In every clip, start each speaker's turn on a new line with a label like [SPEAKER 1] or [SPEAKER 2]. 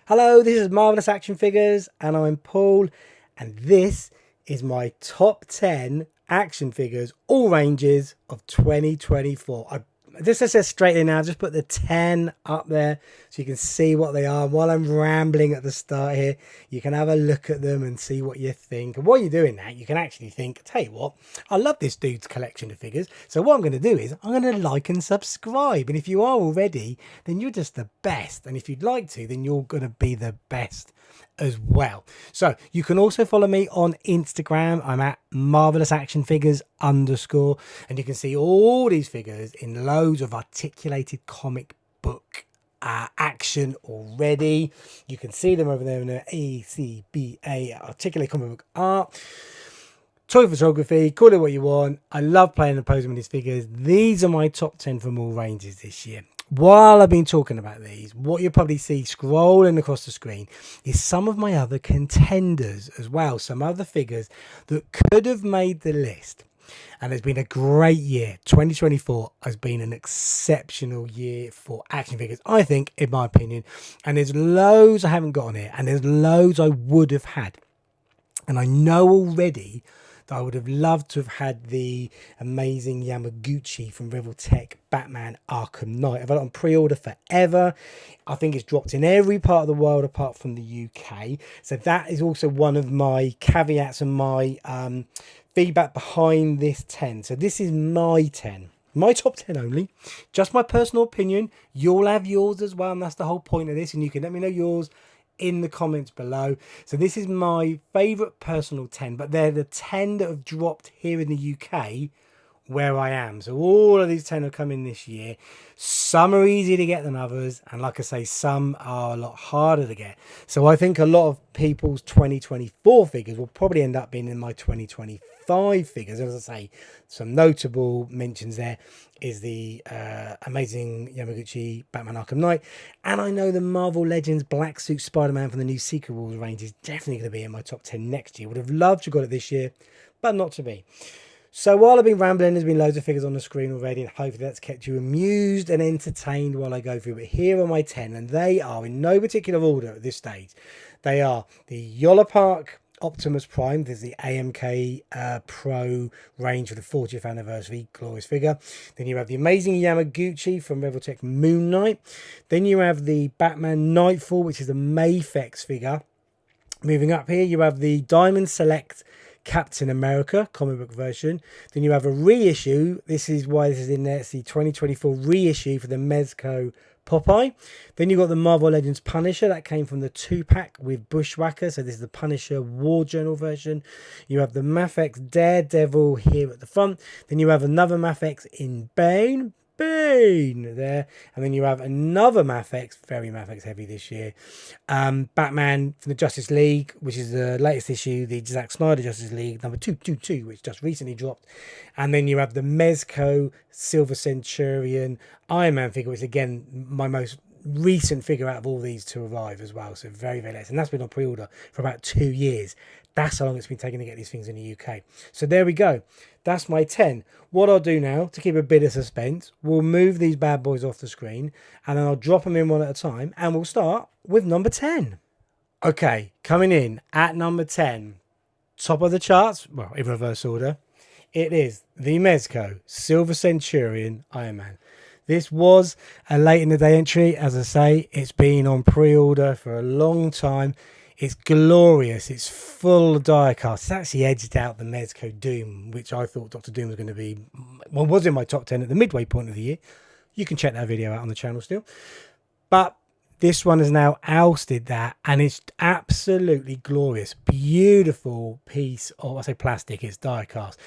[SPEAKER 1] Hello, this is Marvelous Action Figures, and I'm Paul, and this is my top 10 action figures, all ranges of 2024. Just to say straight in now, just put the 10 up there so you can see what they are. While I'm rambling at the start here, you can have a look at them and see what you think. And while you're doing that, you can actually think, tell you what, I love this dude's collection of figures. So what I'm going to do is I'm going to like and subscribe. And if you are already, then you're just the best. And if you'd like to, then you're going to be the best as well. So you can also follow me on Instagram. I'm at Marvelous Action Figures _ and you can see all these figures in loads of articulated comic book action already. You can see them over there in the ACBA, articulated comic book art. Toy photography, call it what you want. I love playing and posing with these figures. These are my top 10 from all ranges this year. While I've been talking about these, what you'll probably see scrolling across the screen is some of my other contenders as well. Some other figures that could have made the list. And it's been a great year. 2024 has been an exceptional year for action figures, I think, in my opinion. And there's loads I haven't got on here, and there's loads I would have had. And I know already that I would have loved to have had the amazing Yamaguchi from Revoltech Batman Arkham Knight. I've had it on pre-order forever. I think it's dropped in every part of the world apart from the UK. So that is also one of my caveats and my feedback behind this 10. So this is my 10. My top 10 only. Just my personal opinion. You'll have yours as well, and that's the whole point of this. And you can let me know yours in the comments below. So this is my favorite personal 10, but they're the 10 that have dropped here in the UK where I am. So all of these 10 have come in this year. Some are easier to get than others, and like I say, some are a lot harder to get. So I think a lot of people's 2024 figures will probably end up being in my 2025 figures. As I say, some notable mentions there is the amazing Yamaguchi Batman Arkham Knight, and I know the Marvel Legends Black Suit Spider-Man from the new Secret Wars range is definitely going to be in my top 10 next year. Would have loved to have got it this year, but not to be. So while I've been rambling, there's been loads of figures on the screen already, and hopefully that's kept you amused and entertained while I go through. But here are my 10, and they are in no particular order at this stage. They are the Yola Park Optimus Prime. There's the AMK Pro range for the 40th anniversary glorious figure. Then you have the amazing Yamaguchi from Revoltech Moon Knight. Then you have the Batman Nightfall, which is the Mafex figure. Moving up here, you have the Diamond Select Captain America comic book version. Then you have a reissue. This is why this is in there. It's the 2024 reissue for the Mezco Popeye. Then you've got the Marvel Legends Punisher that came from the 2-pack with Bushwhacker. So this is the Punisher War Journal version. You have the Mafex Daredevil here at the front. Then you have another Mafex in Bane there, and then you have another Mafex, very Mafex heavy this year, Batman from the Justice League, which is the latest issue, the Zack Snyder Justice League number 222, which just recently dropped. And then you have the Mezco Silver Centurion Iron Man figure, which is again my most recent figure out of all these to arrive as well. So very, very late, and that's been on pre-order for about 2 years. That's how long it's been taking to get these things in the UK. So there we go. That's my 10. What I'll do now, to keep a bit of suspense, we'll move these bad boys off the screen, and then I'll drop them in one at a time, and we'll start with number 10. Okay, coming in at number 10, top of the charts, well, in reverse order, it is the Mezco Silver Centurion Iron Man. This was a late in the day entry. As I say, it's been on pre-order for a long time. It's glorious. It's full of die cast. It's actually edged out the Mezco Doom, which I thought Dr. Doom was going to be, well, was in my top 10 at the midway point of the year. You can check that video out on the channel still. But this one has now ousted that, and it's absolutely glorious. Beautiful piece of, I say plastic, it's die cast.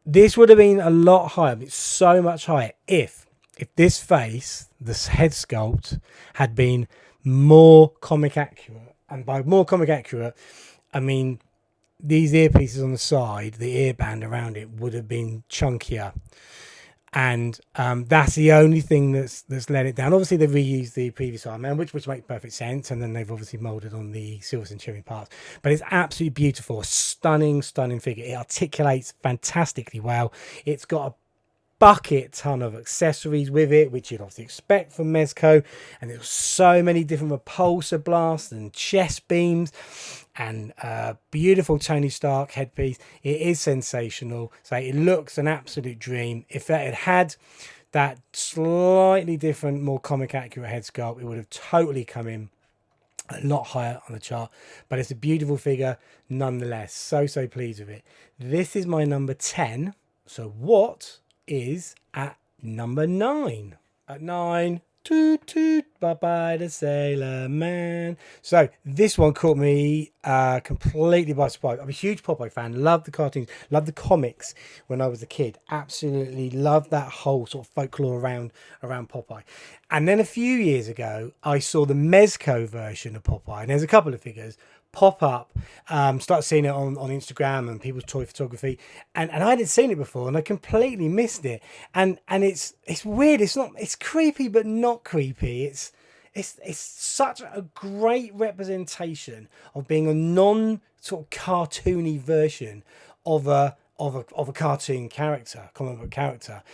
[SPEAKER 1] This would have been a lot higher. It's so much higher if this face, this head sculpt, had been more comic accurate. And by more comic accurate, I mean these earpieces on the side, the ear band around it would have been chunkier. And that's the only thing that's let it down. Obviously, they've reused the previous Iron Man, which makes perfect sense. And then they've obviously molded on the Silver Centurion parts. But it's absolutely beautiful. A stunning, stunning figure. It articulates fantastically well. It's got a bucket ton of accessories with it, which you'd obviously expect from Mezco. And there's so many different repulsor blasts and chest beams and beautiful Tony Stark headpiece. It is sensational. So it looks an absolute dream. If that had that slightly different, more comic accurate head sculpt, it would have totally come in a lot higher on the chart. But it's a beautiful figure nonetheless. So pleased with it. This is my number 10. So what is at number 9? At 9, toot toot, bye bye the Sailor Man. So this one caught me completely by surprise. I'm a huge Popeye fan. Loved the cartoons, loved the comics when I was a kid. Absolutely loved that whole sort of folklore around Popeye. And then a few years ago, I saw the Mezco version of Popeye, and there's a couple of figures pop up, start seeing it on Instagram and people's toy photography, and I hadn't seen it before, and I completely missed it. And it's weird. It's creepy, but not creepy. It's such a great representation of being a non sort of cartoony version of a cartoon character, comic book character.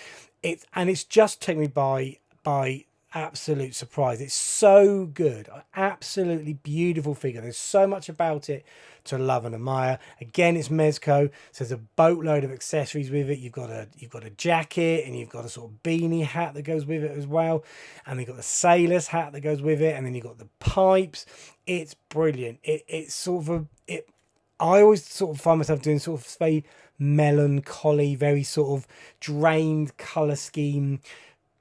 [SPEAKER 1] It's just taken me by absolute surprise. It's so good. Absolutely beautiful figure. There's so much about it to love and admire. Again, it's Mezco, so there's a boatload of accessories with it. You've got a jacket, and you've got a sort of beanie hat that goes with it as well, and you've got the sailor's hat that goes with it, and then you've got the pipes. It's brilliant. It's sort of I always sort of find myself doing sort of very melancholy, very sort of drained color scheme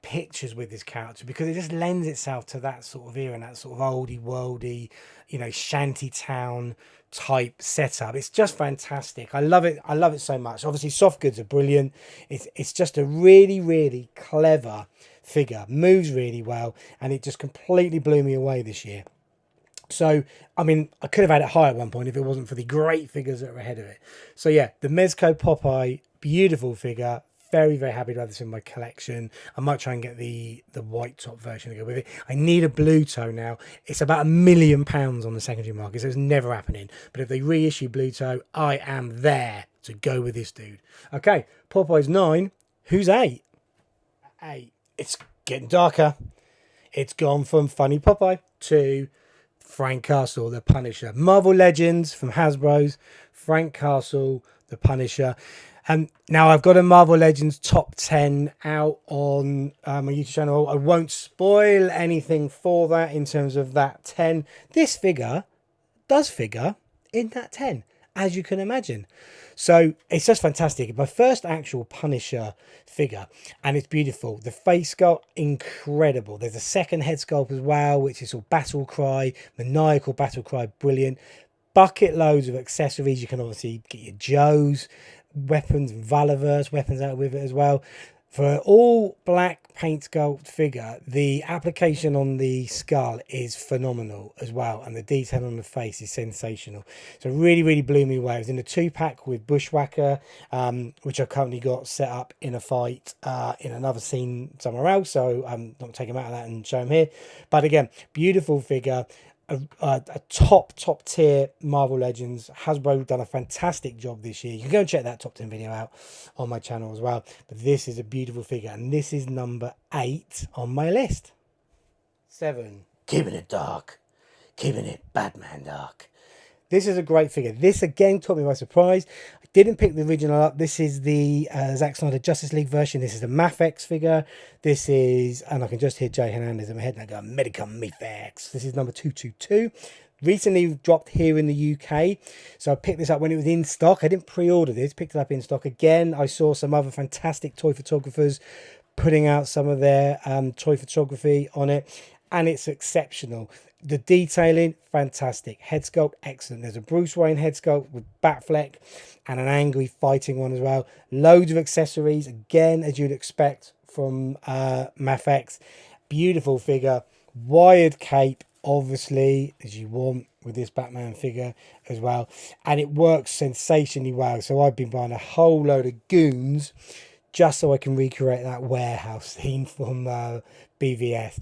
[SPEAKER 1] pictures with this character, because it just lends itself to that sort of era and that sort of oldie worldy, shanty town type setup. It's just fantastic. I love it so much. Obviously soft goods are brilliant. It's just a really clever figure, moves really well, and it just completely blew me away this year. So I mean, I could have had it higher at one point if it wasn't for the great figures that are ahead of it. So yeah, the Mezco Popeye, beautiful figure. Very happy to have this in my collection. I might try and get the white top version to go with it. I need a blue toe now. It's about £1 million on the secondary market, so it's never happening. But if they reissue blue toe, I am there to go with this dude. Okay, Popeye's 9. Who's 8? 8. It's getting darker. It's gone from Funny Popeye to Frank Castle, the Punisher. Marvel Legends from Hasbro's Frank Castle, the Punisher. Now I've got a Marvel Legends top 10 out on my YouTube channel. I won't spoil anything for that in terms of that 10. This figure does figure in that 10, as you can imagine. So it's just fantastic. My first actual Punisher figure, and it's beautiful. The face sculpt, incredible. There's a second head sculpt as well, which is all battle cry, maniacal battle cry, brilliant. Bucket loads of accessories. You can obviously get your Joes, weapons, Valaverse weapons out with it as well. For an all black paint sculpt figure, the application on the skull is phenomenal as well, and the detail on the face is sensational. So really blew me away. It was in a 2-pack with Bushwhacker, which I've currently got set up in a fight in another scene somewhere else, so I'm not taking him out of that and show him here. But again, beautiful figure. A top tier Marvel Legends. Hasbro done a fantastic job this year. You can go and check that top 10 video out on my channel as well. But this is a beautiful figure, and this is number 8 on my list. 7. Keeping it dark. Keeping it Batman dark. This is a great figure. This again caught me by surprise. I didn't pick the original up. This is the Zack Snyder Justice League version. This is the Mafex figure. This is, and I can just hear Jay Hernandez in my head and I go, Medicom Mafex. This is number 222. Recently dropped here in the UK. So I picked this up when it was in stock. I didn't pre-order this, picked it up in stock. Again, I saw some other fantastic toy photographers putting out some of their toy photography on it, and it's exceptional. The detailing, fantastic. Head sculpt, excellent. There's a Bruce Wayne head sculpt with Batfleck and an angry fighting one as well. Loads of accessories, again, as you'd expect from Mafex. Beautiful figure. Wired cape, obviously, as you want with this Batman figure as well. And it works sensationally well. So I've been buying a whole load of goons just so I can recreate that warehouse scene from BVS.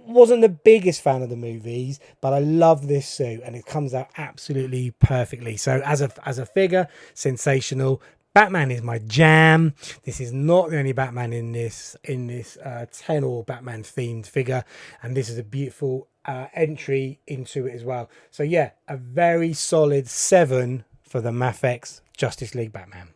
[SPEAKER 1] Wasn't the biggest fan of the movies, but I love this suit and it comes out absolutely perfectly. So as a figure, sensational. Batman is my jam. This is not the only Batman in this 10 or Batman themed figure, and this is a beautiful entry into it as well. So yeah, a very solid 7 for the Mafex Justice League Batman.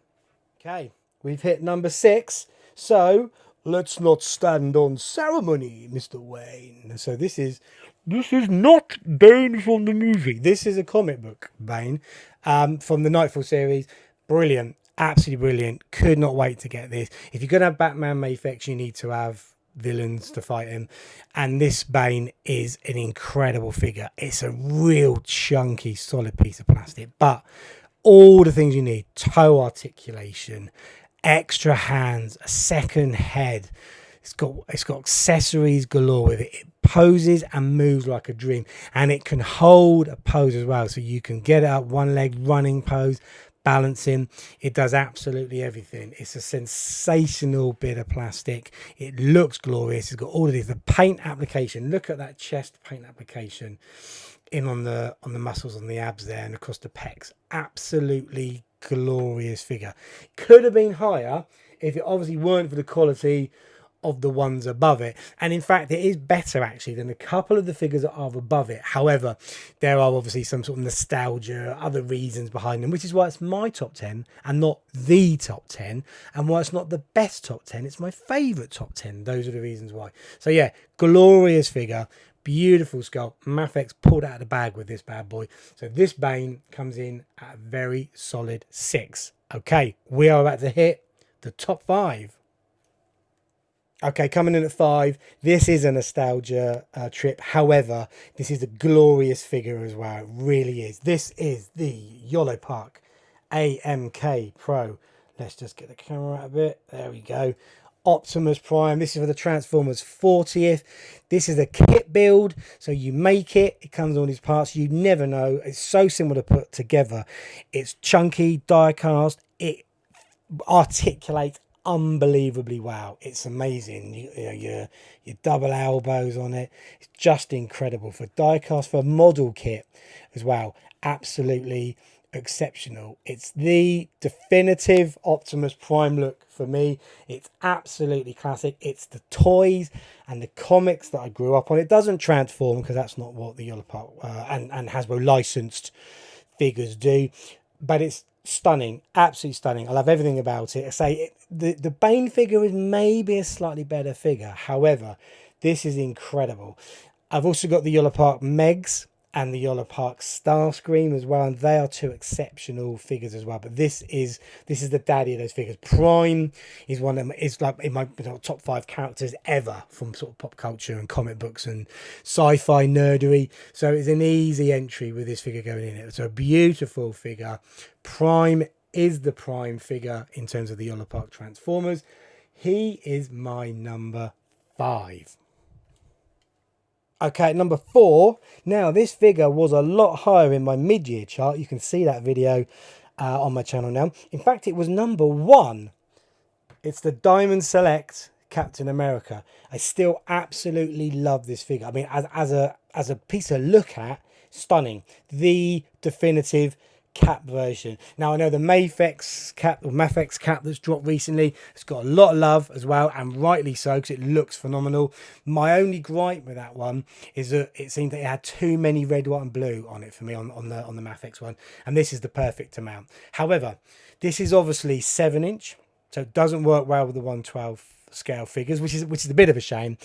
[SPEAKER 1] Okay, we've hit number 6, so let's not stand on ceremony, Mr. Wayne. So this is not Bane from the movie. This is a comic book Bane from the Nightfall series. Brilliant. Absolutely brilliant. Could not wait to get this. If you're going to have Batman Mafex, you need to have villains to fight him. And this Bane is an incredible figure. It's a real chunky, solid piece of plastic. But all the things you need. Toe articulation, extra hands, a second head. It's got accessories galore with it. It poses and moves like a dream. And it can hold a pose as well. So you can get it up one leg running pose, balancing. It does absolutely everything. It's a sensational bit of plastic. It looks glorious. It's got all of these. The paint application, look at that chest paint application in on the muscles on the abs there and across the pecs. Absolutely glorious figure. Could have been higher if it obviously weren't for the quality of the ones above it, and in fact it is better actually than a couple of the figures that are above it. However, there are obviously some sort of nostalgia, other reasons behind them, which is why it's my top 10 and not the top 10, and why it's not the best top 10, it's my favorite top 10. Those are the reasons why. So yeah, glorious figure, beautiful skull. Mafex pulled out of the bag with this bad boy. So this Bane comes in at a very solid 6. Okay, we are about to hit the top 5. Okay, coming in at 5, this is a nostalgia trip. However, this is a glorious figure as well. It really is. This is the Yolpark AMK Pro. Let's just get the camera out a bit. There we go. Optimus Prime. This is for the Transformers 40th. This is a kit build. So you make it. It comes on these parts. You never know. It's so simple to put together. It's chunky, die cast. It articulates unbelievably well. It's amazing. You know, your double elbows on it. It's just incredible for diecast, for a model kit as well. Absolutely exceptional. It's the definitive Optimus Prime look for me. It's absolutely classic. It's the toys and the comics that I grew up on. It doesn't transform because that's not what the Yolpark and Hasbro licensed figures do, but it's stunning, absolutely stunning. I love everything about it. I say the Bane figure is maybe a slightly better figure. However, this is incredible. I've also got the Yolpark Megs and the Yolpark Starscream as well, and they are two exceptional figures as well. But this is the daddy of those figures. Prime is one of them, is like in my top 5 characters ever from sort of pop culture and comic books and sci-fi nerdery. So it's an easy entry with this figure going in. It's a beautiful figure. Prime is the prime figure in terms of the Yolpark Transformers. He is my number 5. Okay, number 4. Now, this figure was a lot higher in my mid-year chart. You can see that video on my channel now. In fact, it was number 1. It's the Diamond Select Captain America. I still absolutely love this figure. I mean, as a piece to look at, stunning. The definitive Cap version. Now I know the Mafex cap that's dropped recently, it's got a lot of love as well, and rightly so, because it looks phenomenal. My only gripe with that one is that it seemed that it had too many red, white and blue on it for me on the Mafex one, and this is the perfect amount. However, this is obviously 7-inch, so it doesn't work well with the 1/12 scale figures, which is a bit of a shame.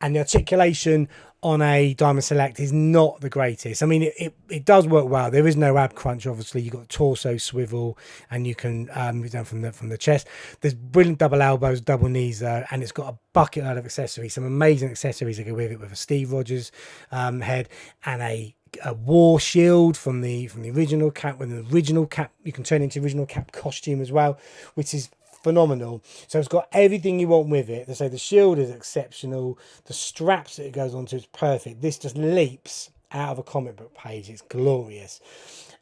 [SPEAKER 1] And the articulation on a Diamond Select is not the greatest. I mean, it does work well. There is no ab crunch, obviously. You've got torso swivel, and you can move down from the chest. There's brilliant double elbows, double knees there, and it's got a bucket load of accessories, some amazing accessories that go with it, with a Steve Rogers head and a war shield from the original Cap. With the original Cap, you can turn into original Cap costume as well, which is phenomenal. So it's got everything you want with it. They say the shield is exceptional, the straps that it goes onto is perfect. This just leaps out of a comic book page. It's glorious.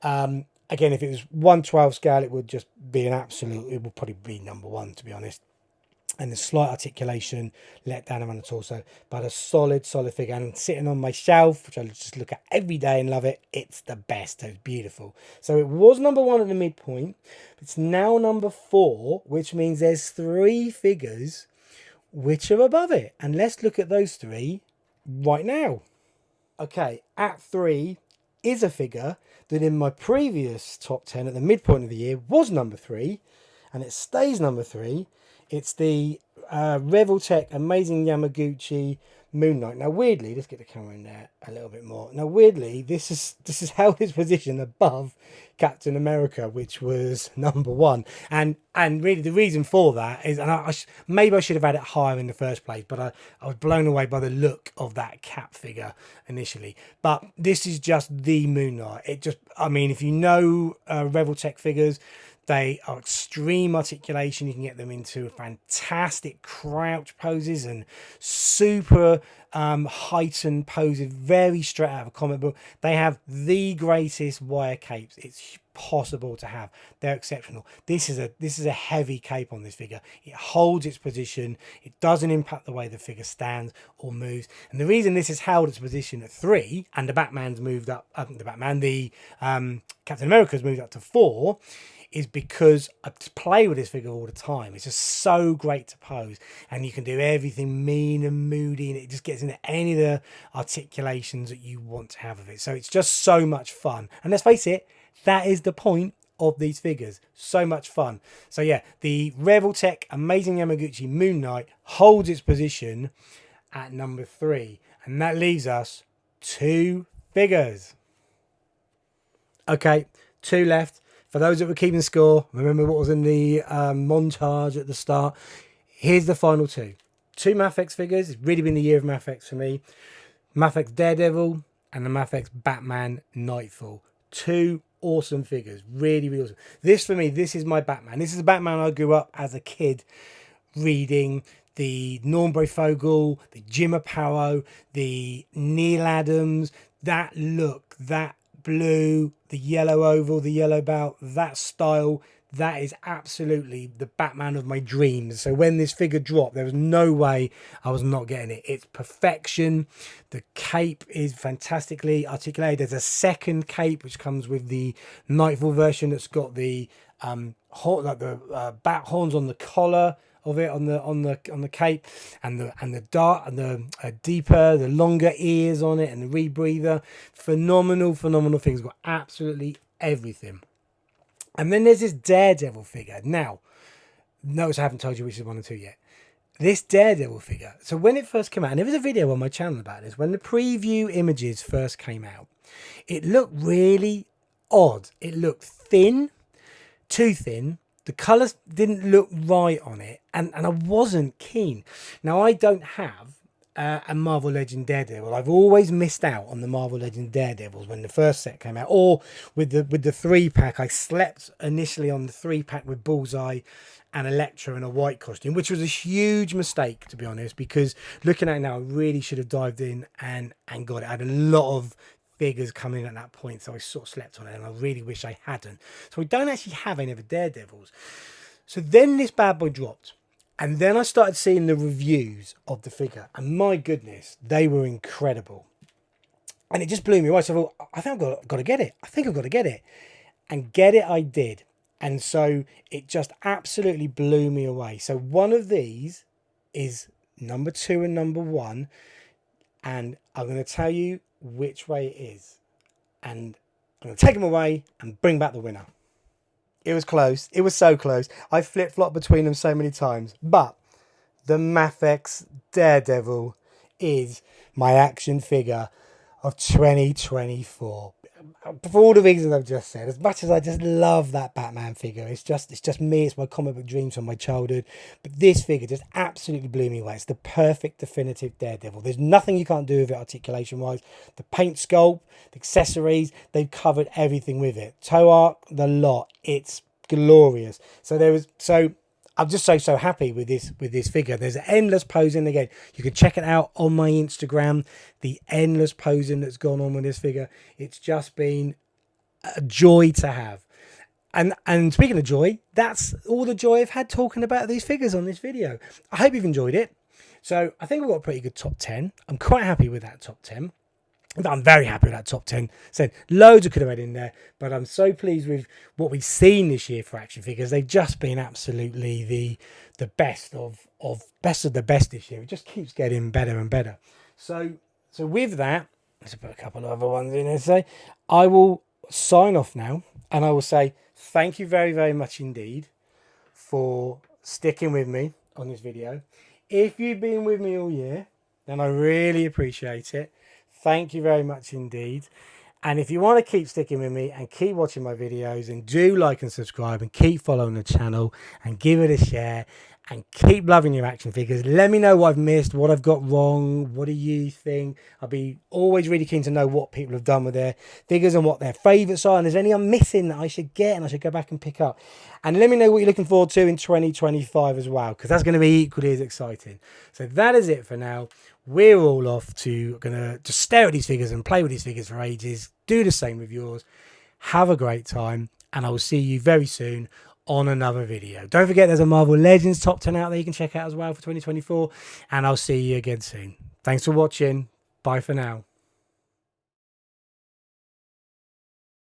[SPEAKER 1] Again, if it was 1/12 scale, it would just be an absolute, it would probably be number 1, to be honest. and the slight articulation let down around the torso, but a solid figure. And sitting on my shelf, which I just look at every day and love it, it's the best. It's beautiful. So it was number 1 at the midpoint. It's now number 4, which means there's 3 figures which are above it. And let's look at those 3 right now. Okay, at 3 is a figure that in my previous top 10 at the midpoint of the year was number 3, and it stays number 3. It's the Revoltech Amazing Yamaguchi Moon Knight. Now, weirdly, let's get the camera in there a little bit more. Now, weirdly, this is held its position above Captain America, which was number 1. And really, the reason for that is, and maybe I should have had it higher in the first place, but I was blown away by the look of that Cap figure initially. But this is just the Moon Knight. It just, I mean, if you know Revoltech figures, they are extreme articulation. You can get them into fantastic crouch poses and super heightened poses, very straight out of a comic book. They have the greatest wire capes it's possible to have. They're exceptional. This is a heavy cape on this figure. It holds its position. It doesn't impact the way the figure stands or moves. And the reason this has held its position at 3 and the Batman's moved up, the Captain America's moved up to 4, is because I play with this figure all the time. It's just so great to pose, and you can do everything mean and moody, and it just gets into any of the articulations that you want to have of it. So it's just so much fun. And let's face it, that is the point of these figures. So much fun. So yeah, the Revoltech Amazing Yamaguchi Moon Knight holds its position at number 3, and that leaves us 2 figures. Okay, 2 left. For those that were keeping score, remember what was in the montage at the start. Here's the final 2. 2 Mafex figures. It's really been the year of Mafex for me. Mafex Daredevil and the Mafex Batman Nightfall. 2 awesome figures. Really, really awesome. This, for me, this is my Batman. This is the Batman I grew up as a kid reading. The Norm Breyfogle, the Jim Aparo, the Neil Adams. That look, that blue, the yellow oval, the yellow belt, that style, that is absolutely the Batman of my dreams. So when this figure dropped, there was no way I was not getting it. It's perfection. The cape is fantastically articulated. There's a second cape which comes with the Nightfall version that's got the bat horns on the collar of it, on the cape, and the deeper, the longer ears on it, and the rebreather. Phenomenal things. Got absolutely everything. And then there's this Daredevil figure. Now, notice I haven't told you which is 1 and 2 yet. This Daredevil figure. So when it first came out, and there was a video on my channel about this, when the preview images first came out, it looked really odd. It looked thin, too thin. The colours didn't look right on it, and I wasn't keen. Now, I don't have a Marvel Legend Daredevil. I've always missed out on the Marvel Legend Daredevils when the first set came out, or with the 3-pack. I slept initially on the 3-pack with Bullseye and Elektra in a white costume, which was a huge mistake, to be honest, because looking at it now, I really should have dived in and got it. I had a lot of figures coming in at that point, so I sort of slept on it, and I really wish I hadn't. So we don't actually have any of the Daredevils. So then this bad boy dropped, and then I started seeing the reviews of the figure, and my goodness, they were incredible. And it just blew me away. So I thought, I think I've got to get it. I think I've got to get it. And get it I did. And so it just absolutely blew me away. So one of these is number 2 and number 1. And I'm going to tell you which way it is. And I'm going to take them away and bring back the winner. It was close. It was so close. I flip-flopped between them so many times. But the Mafex Daredevil is my action figure of 2024. For all the reasons I've just said, as much as I just love that Batman figure, it's just me. It's my comic book dreams from my childhood. But this figure just absolutely blew me away. It's the perfect definitive Daredevil. There's nothing you can't do with it articulation wise. The paint sculpt, the accessories, they've covered everything with it. Toe arc, the lot. It's glorious. So I'm just so happy with this figure. There's endless posing. Again, you can check it out on my Instagram. The endless posing that's gone on with this figure. It's just been a joy to have. And speaking of joy, that's all the joy I've had talking about these figures on this video. I hope you've enjoyed it. So I think we've got a pretty good top 10. I'm quite happy with that top 10. I'm very happy with that top 10. So loads I could have had in there, but I'm so pleased with what we've seen this year for action figures. They've just been absolutely the best of the best this year. It just keeps getting better and better. So with that, let's put a couple of other ones in there. So I will sign off now, and I will say thank you very, very much indeed for sticking with me on this video. If you've been with me all year, then I really appreciate it. Thank you very much indeed. And if you want to keep sticking with me and keep watching my videos, and do like and subscribe and keep following the channel and give it a share and keep loving your action figures. Let me know what I've missed, what I've got wrong. What do you think? I'll be always really keen to know what people have done with their figures and what their favourites are. And is any I'm missing that I should get and I should go back and pick up? And let me know what you're looking forward to in 2025 as well, because that's going to be equally as exciting. So that is it for now. We're all off to gonna just stare at these figures and play with these figures for ages. Do the same with yours. Have a great time, and I will see you very soon on another video. Don't forget there's a Marvel Legends top 10 out there you can check out as well for 2024, and I'll see you again soon. Thanks for watching. Bye for now.